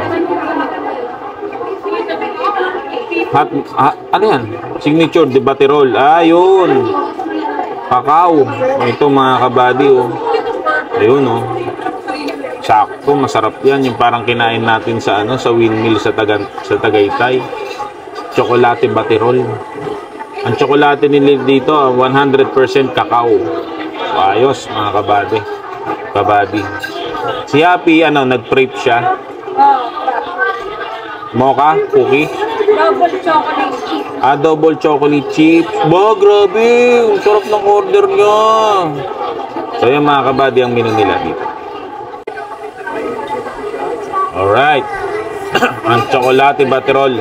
Ano yan? Signature de baterol. Ah, yun. Kakao. Ito mga kabady, oh. Ayun, oh. Sakto, masarap yan. Yung parang kinain natin sa ano, sa windmill sa Tagaytay. Chocolate baterol. Ang chocolate nila dito, 100% kakao. Ayos, mga kabady. Si Happy, ano, nag-prep siya. Mocha, cookie. Double chocolate chip. Ah, double chocolate chips. Ba, grabe. Ang sarap ng order niya. So, yung mga kabady ang menu nila dito. Alright. Ang chocolate baterol.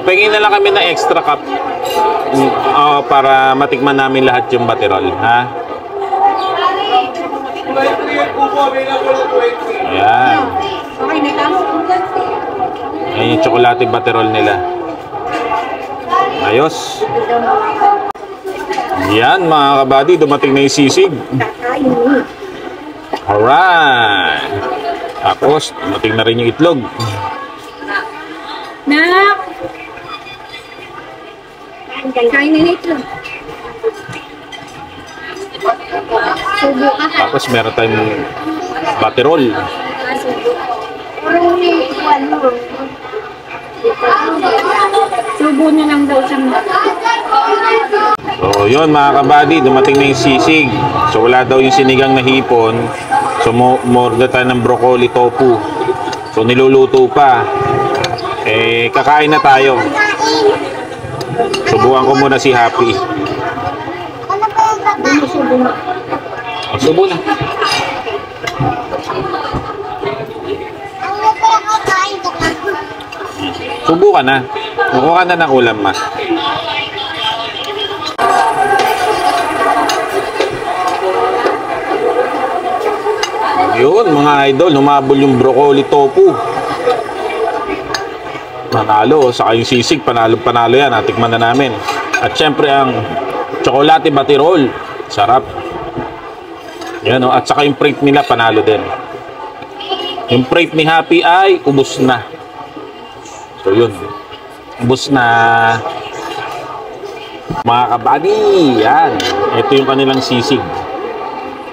Pengin na lang kami ng extra cup. Para matikman namin lahat yung baterol. Ha? Ayan. Okay na lang. Ayan yung chocolate baterol nila. Ayos. Yan mga kabady, dumating na yung sisig. Alright. Tapos, dumating na rin yung itlog. Nak! Kain na itlog. Subo ka. Tapos meron tayong baterol. Subo na lang daw siyang. So, yun mga kabady, dumating na yung sisig. So, wala daw yung sinigang na hipon. So, order tayo ng broccoli tofu. So, niluluto pa. Kakain na tayo. Subukan ko muna si Happy. Subo na. Subo ka na. Kukuha ka na ng ulam, ma. Yun, mga idol, humabol yung broccoli tofu. Panalo, saka yung sisig, panalo yan. Natikman na namin. At syempre ang chocolate baterol. Sarap. Yan, oh. At saka yung print nila, panalo din. Yung print ni Happy ay ubos na. So yun, ubos na. Mga kabady, yan. Ito yung kanilang sisig.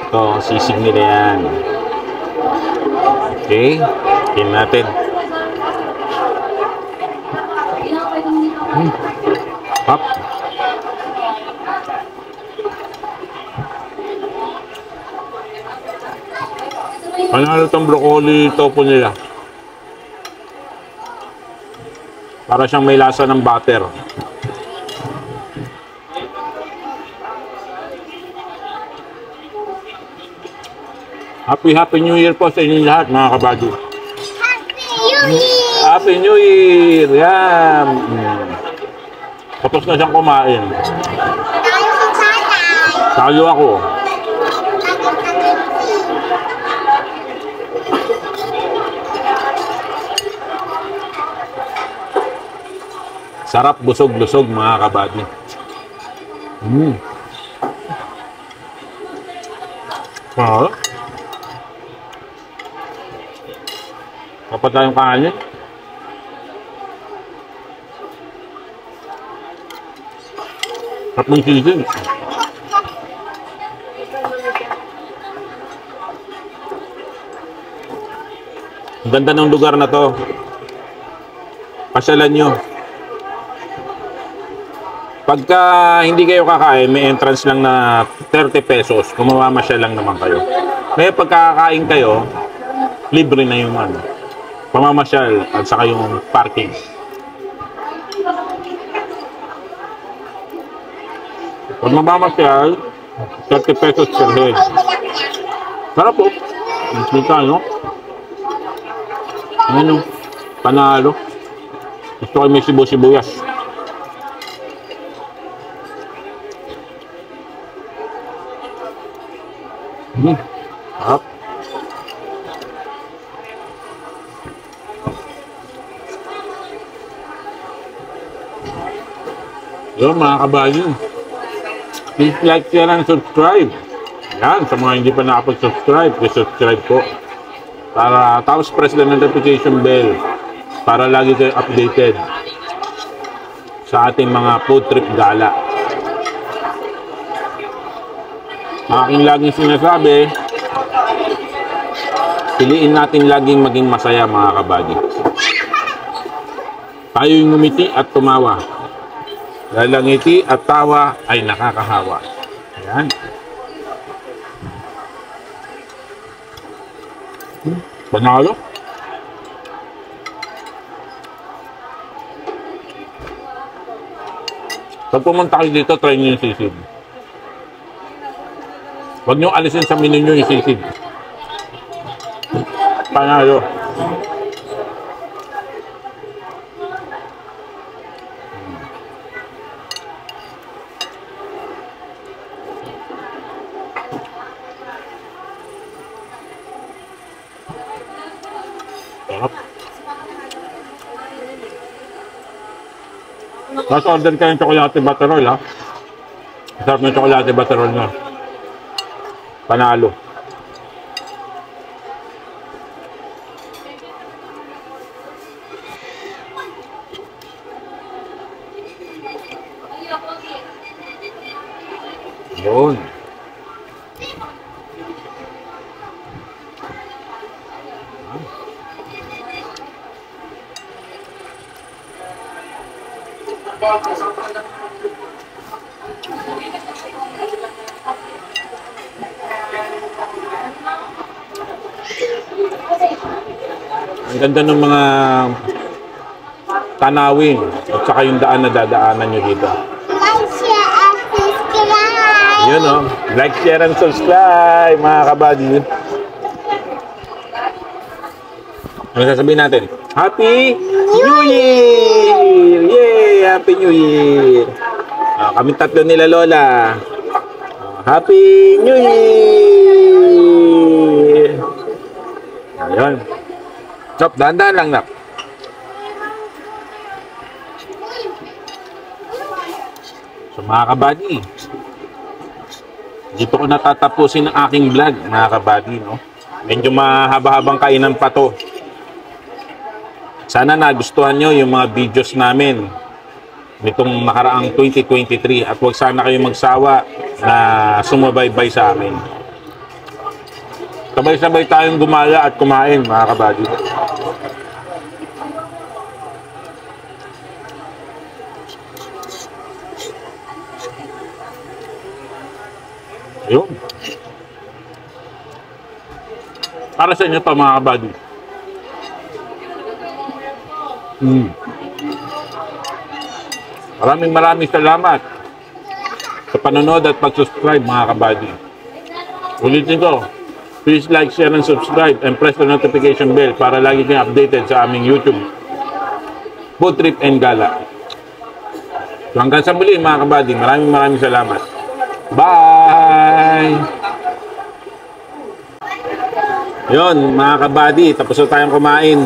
Ito, sisig nila yan. Okay, tingnan natin. Up. Panalo itong broccoli tofu nila. Para siyang may lasa ng butter. Happy New Year po sa inyong lahat, mga kabady. Happy New Year! Yan! Tapos na siyang kumain. Talo ako. Sarap, busog-lusog, mga kabady. Kapag tayong kanin. Sarap ng sisig. Ang ganda ng lugar na to. Pasyalan nyo. Pagka hindi kayo kakain, may entrance lang na 30 pesos. Kung mamamasya lang naman kayo. Kaya pagkakain kayo, libre na yung ano, pamamasyal at saka yung parking. Pag mamasyal, 30 pesos per head. Sarap po. Kita, no? Ano? Panalo. Gusto ko may sibo-sibuyas. Sarap. Yun mga kabayan. Please like, share, and subscribe. Yan, sa mga hindi pa nakapag-subscribe, subscribe po. Tapos press the notification bell para lagi kayo updated sa ating mga food trip gala. Aking laging sinasabi, piliin natin laging maging masaya mga kabady. Tayo'y ngumiti at tumawa. Dahil ang ngiti at tawa ay nakakahawa. Ayan. Panalo. Pag pumunta kayo dito, try nyo yung sisig. Huwag nyo alisin sa menu nyo yung sisig. Panalo. Sarap. Tapos order kayo ng tsokolate butterroll, ha? Sarap ng tsokolate butterroll na. Panalo. Yun. Ang ganda ng mga tanawin at saka yung daan na dadaanan nyo dito. Like, share, and subscribe! Yun o. Like, share, and subscribe mga kabady. Ano sasabihin natin? Happy New Year! Yay! Happy New Year! Kami tatlo nila Lola. Happy New Year! Ayun. Stop, dahan-dahan lang, nak. So mga kabady, dito ko natatapusin ang aking vlog mga kabady, no? Medyo mahaba-habang kainan pa to. Sana nagustuhan nyo yung mga videos namin nitong nakaraang 2023 at huwag sana kayo magsawa na sumubaybay sa amin. Sabay-sabay tayong gumala at kumain mga kabady. Ayun. Para sa inyo pa mga kabady. Maraming salamat sa panonood at pag-subscribe mga kabady. Ulitin ko, please like, share, and subscribe and press the notification bell para lagi kayong updated sa aming YouTube Food Trip and Gala. So hanggang sa muli mga kabady, maraming salamat. Bye! Yun mga kabady, tapos na tayong kumain.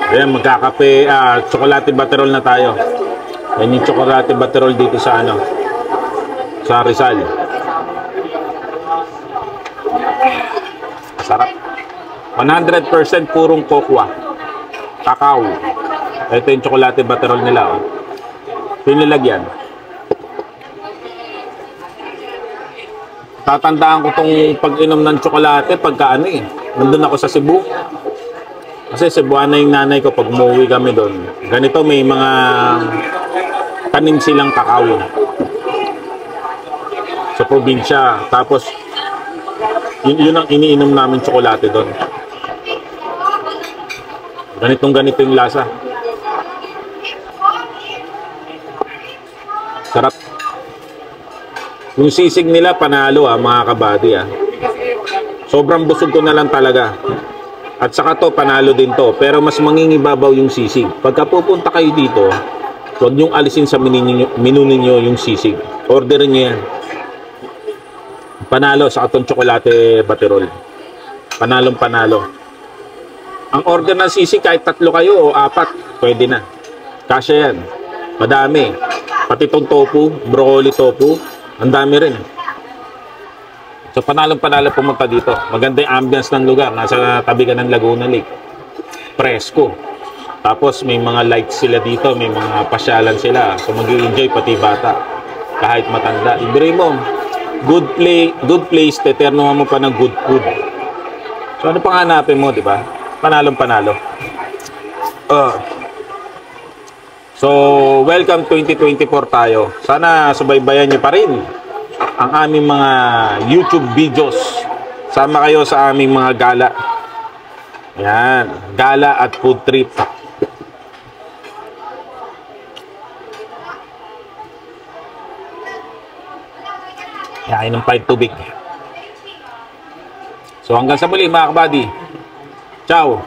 Ayan, magkakape, chocolate butterroll na tayo. Yan yung chocolate butterroll dito sa sa Rizal. Sarap. 100% purong kokwa. Kakao. Ito yung chocolate butterroll nila. Oh. Pinilagyan. Tatandaan ko tong pag-inom ng tsokolate pagka nandun ako sa Cebu. Kasi Cebuana yung nanay ko pag umuwi kami doon. Ganito may mga tanim silang kakao sa probinsya. Tapos yun ang iniinom namin tsokolate doon. Ganito yung lasa. Sarap. Yung sisig nila panalo mga kabady Sobrang busog ko na lang talaga. At saka to panalo din to, pero mas mangingibabaw yung sisig. Pagka pupunta kayo dito, huwag niyong alisin sa menu ninyo yung sisig. Orderin niyo yan. Panalo sa atong tsokolate butterroll. Panalong panalo. Ang order ng sisig kahit 3 kayo o 4, pwede na. Kasya yan. Madami. Pati itong tofu, broccoli tofu, ang dami rin. So panalong-panalo pumunta dito. Maganda yung ambience ng lugar. Nasa tabi ka ng Laguna Lake. Presko. Tapos may mga lights sila dito, may mga pasyalan sila. So mag-i-enjoy pati bata. Kahit matanda. Ibre mo, good place, teternuhan mo pa ng good food. So ano pang hanapin mo, di ba? Panalong-panalo. So, welcome 2024 tayo. Sana subaybayan nyo pa rin ang aming mga YouTube videos. Sama kayo sa aming mga gala. Yan, gala at food trip. Yan, inom pa yung tubig. So, hanggang sa muli mga kabady. Ciao!